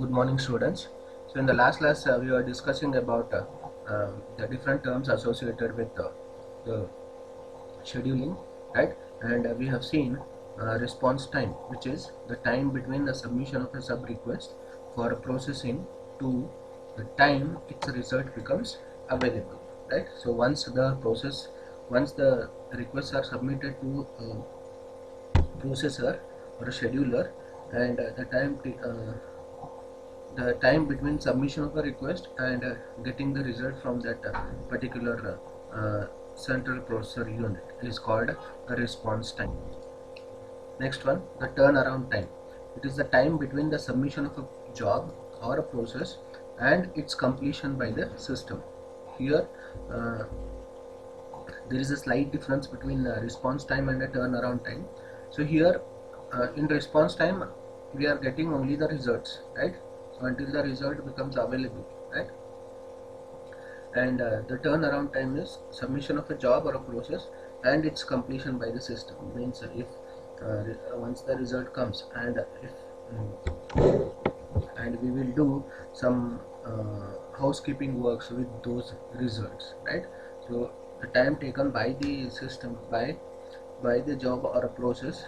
Good morning, students. So in the last class, we were discussing about the different terms associated with the scheduling, right? And we have seen response time, which is the time between the submission of a sub request for processing to the time its result becomes available, right? So once the requests are submitted to processor or a scheduler, and the time between submission of a request and getting the result from that particular central processor unit is called a response time. Next one, the turnaround time. It is the time between the submission of a job or a process and its completion by the system. Here there is a slight difference between response time and a turnaround time. So here in response time we are getting only the results, right? So until the result becomes available, right? And the turnaround time is submission of a job or a process and its completion by the system. Means if once the result comes, and and we will do some housekeeping works with those results, right? So the time taken by the system by the job or a process,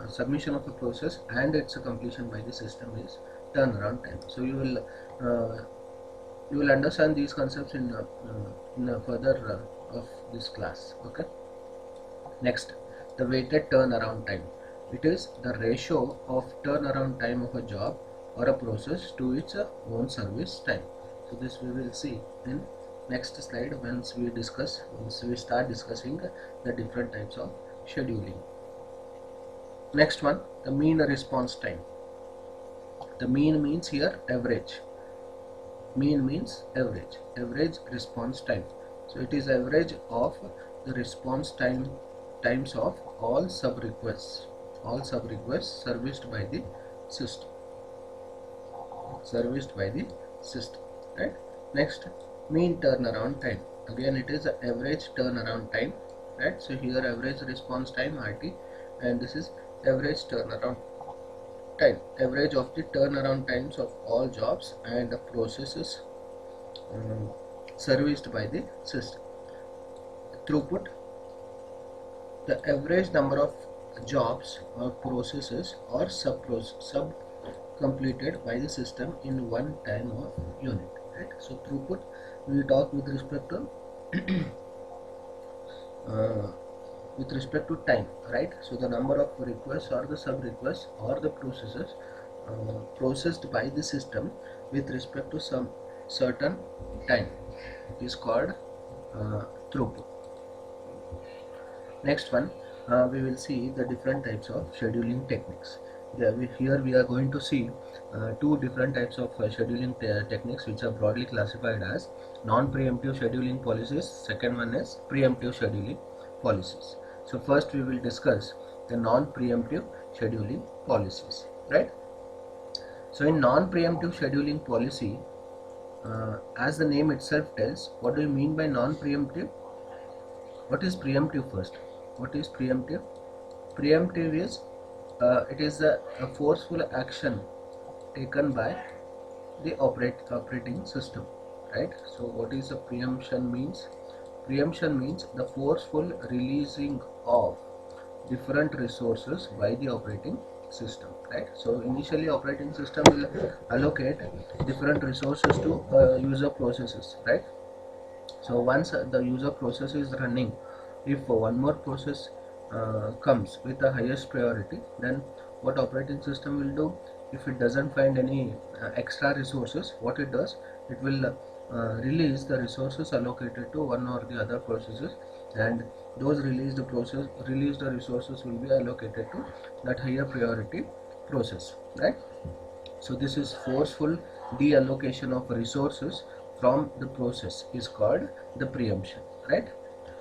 submission of a process and its completion by the system is turnaround time. So you will understand these concepts in further of this class. Okay. Next, the weighted turnaround time. It is the ratio of turnaround time of a job or a process to its own service time. So this we will see in next slide once we start discussing the different types of scheduling. Next one, the mean response time. The mean means here average. Mean means average response time. So it is average of the response times of all sub requests serviced by the system, right? Next, mean turnaround time. Again it is average turnaround time, right? So here average response time RT, and this is average turnaround time, average of the turnaround times of all jobs and the processes serviced by the system. Throughput, the average number of jobs or processes or sub completed by the system in one time of unit, right? So throughput we will talk with respect to time, right? So the number of requests or the sub requests or the processes processed by the system with respect to some certain time is called throughput. Next one, we will see the different types of scheduling techniques. Here we are going to see two different types of scheduling techniques, which are broadly classified as non-preemptive scheduling policies. Second one is preemptive scheduling policies. So first we will discuss the non-preemptive scheduling policies, right? So in non-preemptive scheduling policy, as the name itself tells, what do you mean by non-preemptive? What is preemptive first? What is preemptive? Preemptive is it is a forceful action taken by the operating system, right? So what is a preemption means? Preemption means the forceful releasing of different resources by the operating system, right? So initially operating system will allocate different resources to user processes, right? So once the user process is running, if one more process comes with the highest priority, then what operating system will do, if it doesn't find any extra resources, what it does, it will release the resources allocated to one or the other processes, and those released resources will be allocated to that higher priority process, right? So this is forceful deallocation of resources from the process is called the preemption, right?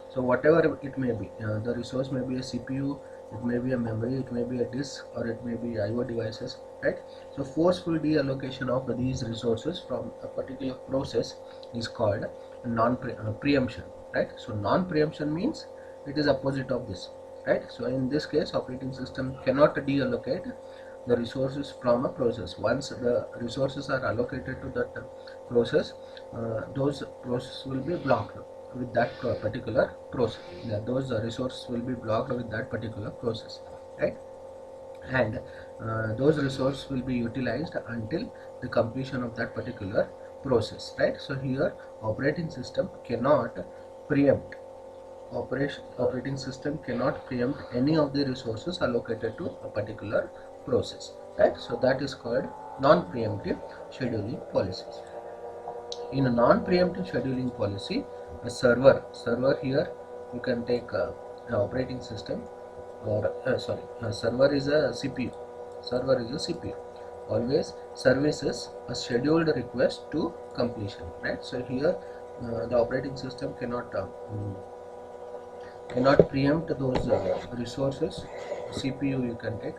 So whatever it may be, the resource may be a CPU, it may be a memory, it may be a disk, or it may be IO devices, right? So forceful deallocation of these resources from a particular process is called preemption, right? So non-preemption means it is opposite of this, right? So in this case, operating system cannot deallocate the resources from a process. Once the resources are allocated to that process, those processes will be blocked with that particular process. Yeah, those resources will be blocked with that particular process, right? And those resources will be utilized until the completion of that particular process, right? So here operating system cannot preempt operating system cannot preempt any of the resources allocated to a particular process, right? So that is called non-preemptive scheduling policies. In a non-preemptive scheduling policy, a server here you can take an operating system, or a server is a CPU. Server is a CPU. Always services a scheduled request to completion, right? So here the operating system cannot preempt those resources. CPU you can take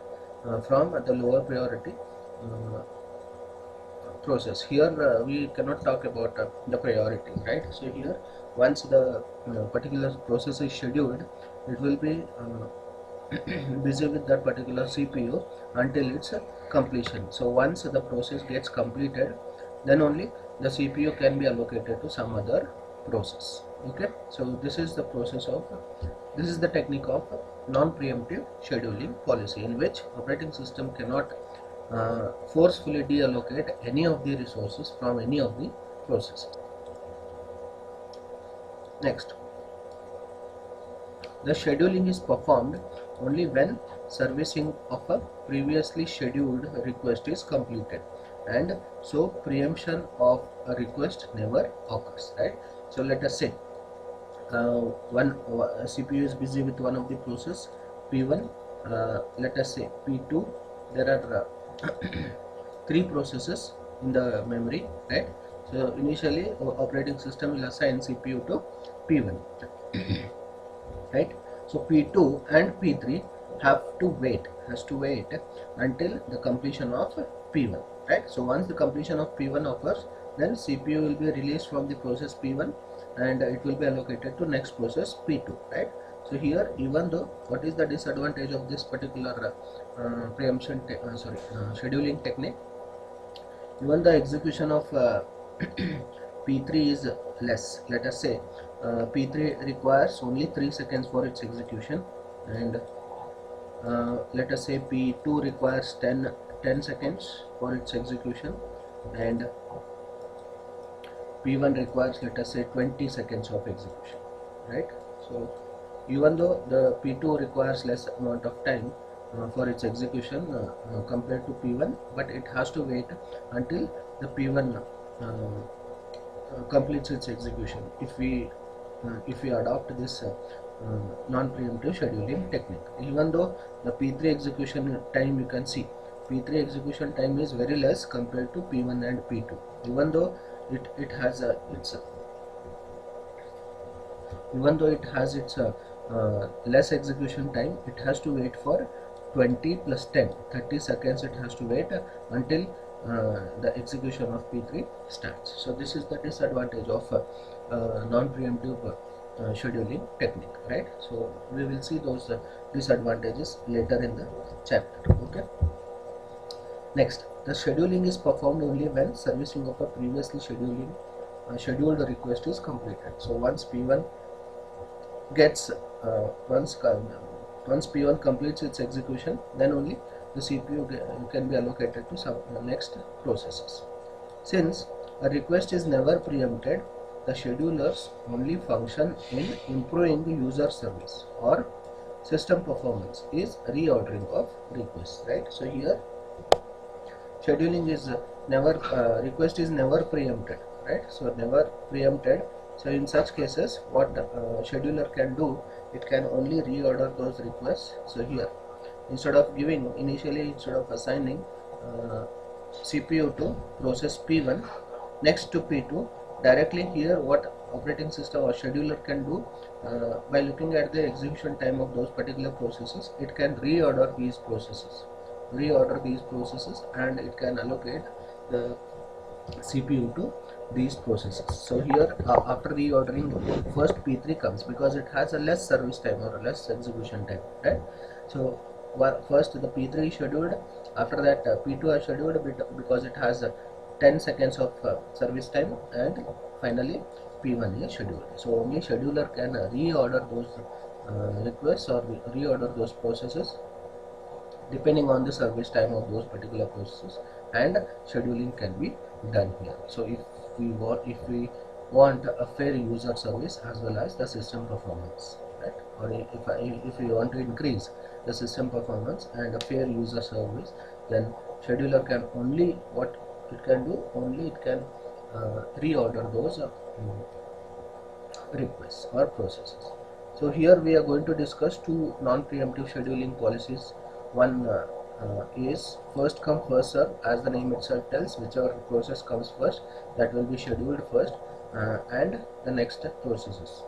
from the lower priority process. Here we cannot talk about the priority, right? So here once the particular process is scheduled, it will be busy with that particular CPU until its completion. So once the process gets completed, then only the CPU can be allocated to some other process. Okay, so this is the technique of non-preemptive scheduling policy, in which operating system cannot forcefully deallocate any of the resources from any of the processes. Next, the scheduling is performed only when servicing of a previously scheduled request is completed, and so preemption of a request never occurs, right? So let us say one CPU is busy with one of the process P1, let us say P2. There are three processes in the memory, right? So initially operating system will assign CPU to P1, right? So P2 and P3 has to wait until the completion of P1, right? So once the completion of P1 occurs, then CPU will be released from the process P1 and it will be allocated to next process P2, right? So here, even though, what is the disadvantage of this particular scheduling technique? Even the execution of P3 is less. Let us say P3 requires only 3 seconds for its execution, and let us say P2 requires 10 seconds for its execution, and P1 requires, let us say, 20 seconds of execution, right? So even though the P2 requires less amount of time for its execution compared to P1, but it has to wait until the P1 completes its execution if we adopt this non-preemptive scheduling technique. Even though the P3 execution time, you can see P3 execution time is very less compared to P1 and P2, even though it has its less execution time, it has to wait for 20 plus 10, 30 seconds it has to wait until the execution of P3 starts. So this is the disadvantage of non-preemptive scheduling technique, right? So we will see those disadvantages later in the chapter. Okay. Next, the scheduling is performed only when servicing of a previously scheduled request is completed. So once P1 gets once P1 completes its execution, then only the CPU can be allocated to some next processes. Since a request is never preempted, the schedulers only function in improving the user service or system performance is reordering of requests, right? So here scheduling is never request is never preempted, right? So never preempted. So in such cases, what scheduler can do, it can only reorder those requests. So here, instead of assigning CPU to process P1 next to P2 directly, here what operating system or scheduler can do, by looking at the execution time of those particular processes, it can reorder these processes and it can allocate the CPU to these processes. So here after reordering, first P3 comes because it has a less service time or a less execution time, right? So first the P3 is scheduled After that, P2 are scheduled because it has 10 seconds of service time, and finally P1 is scheduled. So only scheduler can reorder those requests or reorder those processes depending on the service time of those particular processes, and scheduling can be done here. So if we want a fair user service as well as the system performance, right? Or if we want to increase the system performance and a fair user service, then scheduler can only what it can do, only it can reorder those requests or processes. So here we are going to discuss two non-preemptive scheduling policies. One is first come first serve, as the name itself tells. Whichever process comes first, that will be scheduled first, and the next processes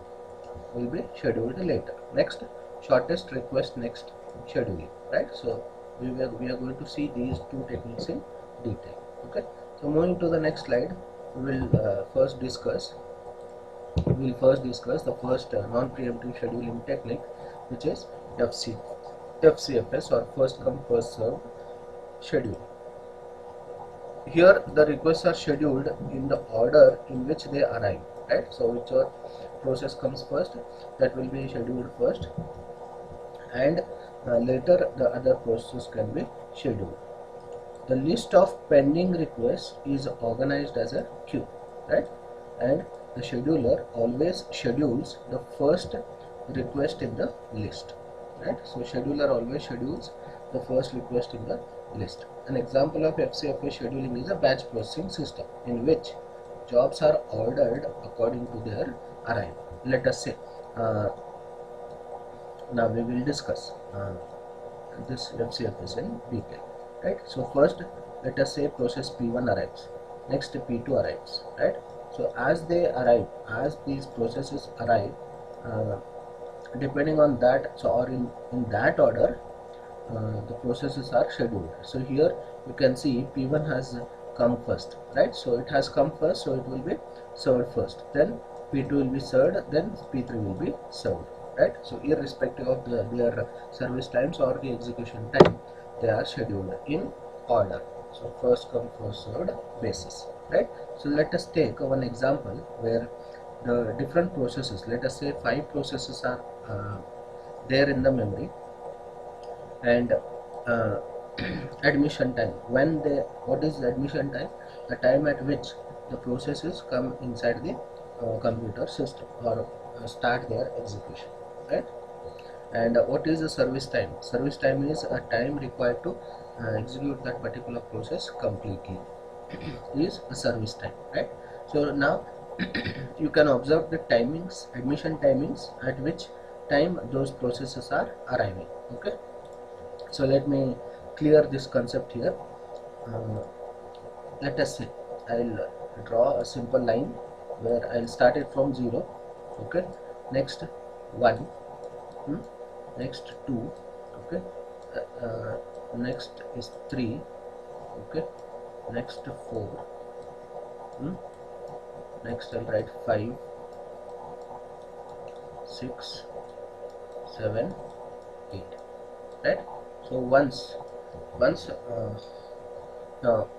will be scheduled later. Next, shortest request next scheduling, right? So we are going to see these two techniques in detail. Okay, so moving to the next slide, we'll first discuss the first non-preemptive scheduling technique, which is FCFS, or first come first serve schedule. Here the requests are scheduled in the order in which they arrive, right? So whichever process comes first, that will be scheduled first, and later the other process can be scheduled. The list of pending requests is organized as a queue, right? And the scheduler always schedules the first request in the list, right? So scheduler always schedules the first request in the list. An example of FCFS scheduling is a batch processing system in which jobs are ordered according to their arrival. Let us say now we will discuss this FCFS in detail, right? So first, let us say process P1 arrives, next P2 arrives, right? So as they arrive, as these processes arrive, depending on that, so or in that order, the processes are scheduled. So here you can see P1 has come first, right? So it has come first, so it will be served first, then P2 will be served, then P3 will be served, right? So irrespective of their service times or the execution time, they are scheduled in order. So first come first served basis, right? So let us take one example where the different processes, let us say 5 processes are there in the memory, and admission time, what is the admission time? The time at which the processes come inside the computer system or start their execution, right? And what is the service time? Service time is a time required to execute that particular process completely is a service time, right? So now you can observe the timings, admission timings, at which time those processes are arriving. Okay, so let me clear this concept here. Let us say I'll draw a simple line where I'll start it from 0. Okay, next 1, next 2, okay, next is 3, okay, next 4, next I'll write 5, 6, 7, 8, right? So once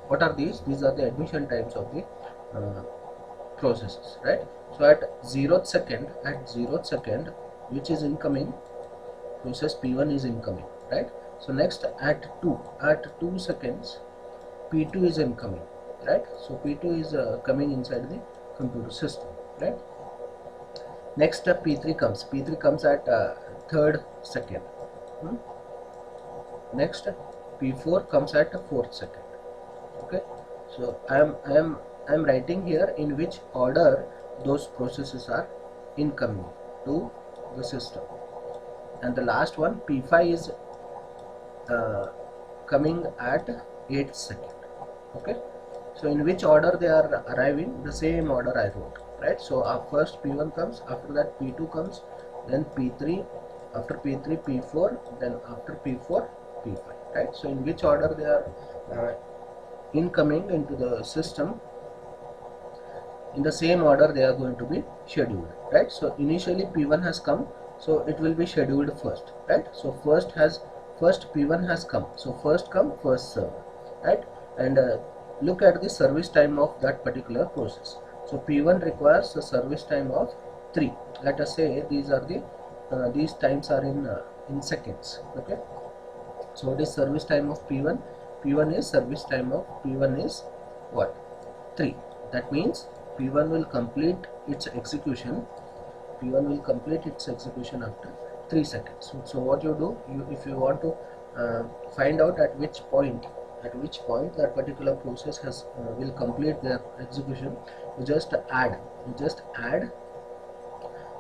what are these? These are the admission times of the processes, right? So at 0th second, which is incoming, process P1 is incoming, right? So next at 2 seconds, P2 is incoming, right? So P2 is coming inside the computer system, right? Next P3 comes at 3rd second. Next P4 comes at 4th second. Okay, so I am writing here in which order those processes are incoming to the system, and the last one P5 is coming at 8th second. Okay, so in which order they are arriving, the same order I wrote, right? So first P1 comes, after that P2 comes, then P3, after P3 P4, then after P4 P5, right? So in which order they are incoming into the system, in the same order they are going to be scheduled, right? So initially P1 has come, so it will be scheduled first, right? So first P1 has come, so first come first serve, right? And look at the service time of that particular process. So P1 requires a service time of 3. Let us say these are the these times are in seconds. Okay, so what is service time of P1? P1 is service time of P1 is what? 3. That means P1 will complete its execution. P1 will complete its execution after 3 seconds. So what you do, if you want to find out at which point that particular process has will complete their execution, you just add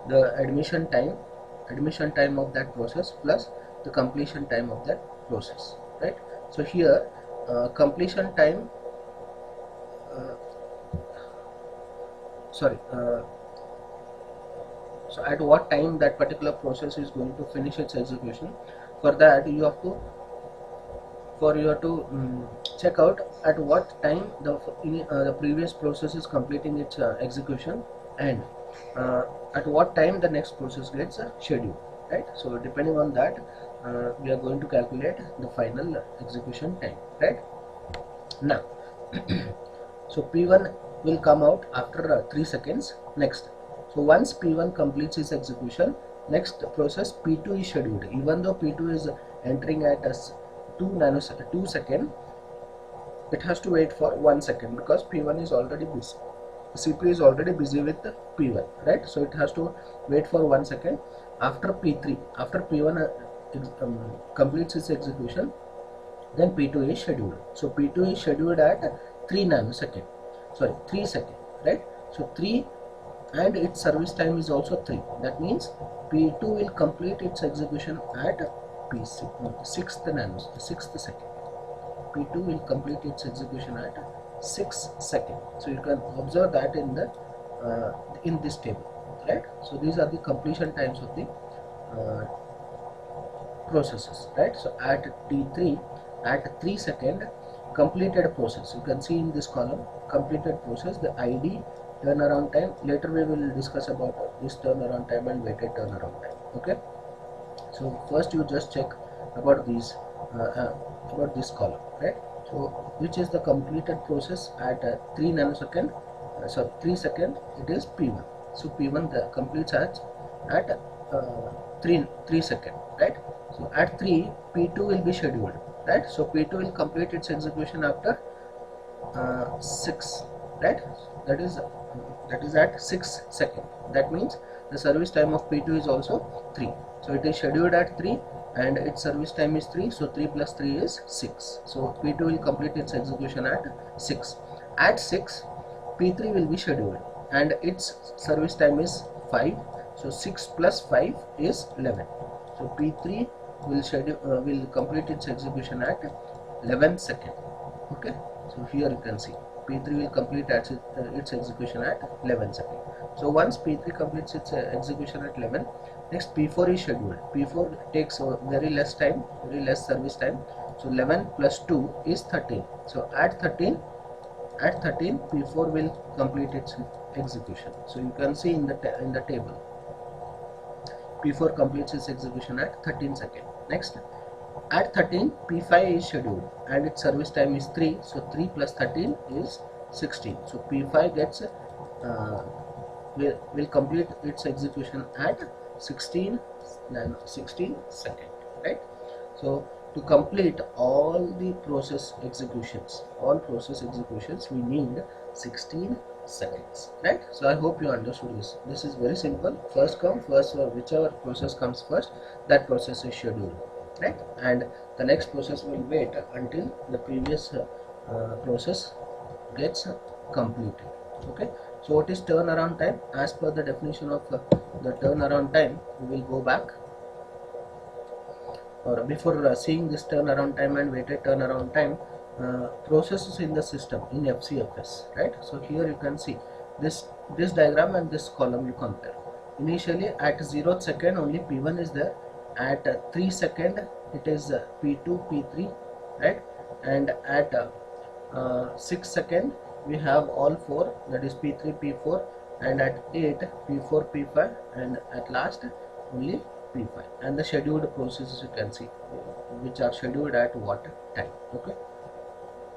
the admission time of that process plus the completion time of that process, right? So here completion time sorry so at what time that particular process is going to finish its execution, for that you have to check out at what time the previous process is completing its execution, and at what time the next process gets scheduled, right? So depending on that we are going to calculate the final execution time, right? Now so P1 will come out after 3 seconds. Next, so once P1 completes its execution, next process P2 is scheduled. Even though P2 is entering at a 2 second, it has to wait for 1 second because P1 is already busy. CPU is already busy with P1, right? So it has to wait for 1 second. After P3, after P1 completes its execution, then P2 is scheduled. So P2 is scheduled at 3 second, right? So 3, and its service time is also 3. That means P2 will complete its execution at P6, 6th second. P2 will complete its execution at 6 seconds. So you can observe that in this table, right? So these are the completion times of the processes, right? So at T3, at 3 second, completed process. You can see in this column completed process, the ID, turnaround time. Later we will discuss about this turnaround time and weighted turnaround time. Okay, so first you just check about these about this column, right? So which is the completed process at 3 nanosecond, 3 second, it is P1. So P1 completes at 3 second, right? So at 3, P2 will be scheduled, right? So P2 will complete its execution after 6, right? That is at 6 second. That means the service time of P2 is also 3. So it is scheduled at 3 and its service time is 3. So 3 plus 3 is 6. So P2 will complete its execution at 6. At 6, P3 will be scheduled and its service time is 5. So 6 plus 5 is 11. So P3 will complete its execution at 11 second. Okay, so here you can see P3 will complete its execution at 11 second. So once P3 completes its execution at 11, next P4 is scheduled. P4 takes very less service time. So 11 plus 2 is 13. So at 13 P4 will complete its execution. So you can see in the table P4 completes its execution at 13 second. Next, at 13, P5 is scheduled and its service time is 3. So 3 plus 13 is 16. So P5 gets will complete its execution at 16 second, right? So to complete all process executions, we need 16 seconds, right? So I hope you understood this. This is very simple. First come first serve. Whichever process comes first, that process is scheduled, right? And the next process will wait until the previous process gets completed. Okay, so what is turnaround time? As per the definition of the turnaround time, we will go back, or before seeing this turnaround time and weighted turnaround time, processes in the system in FCFS, right? So here you can see this diagram and this column you compare. Initially at 0th second only P1 is there. At 3 second it is P2, P3, right? And at 6 second we have all 4, that is P3, P4, and at 8 P4, P5, and at last only P5. And the scheduled processes you can see. which are scheduled at what time. Okay,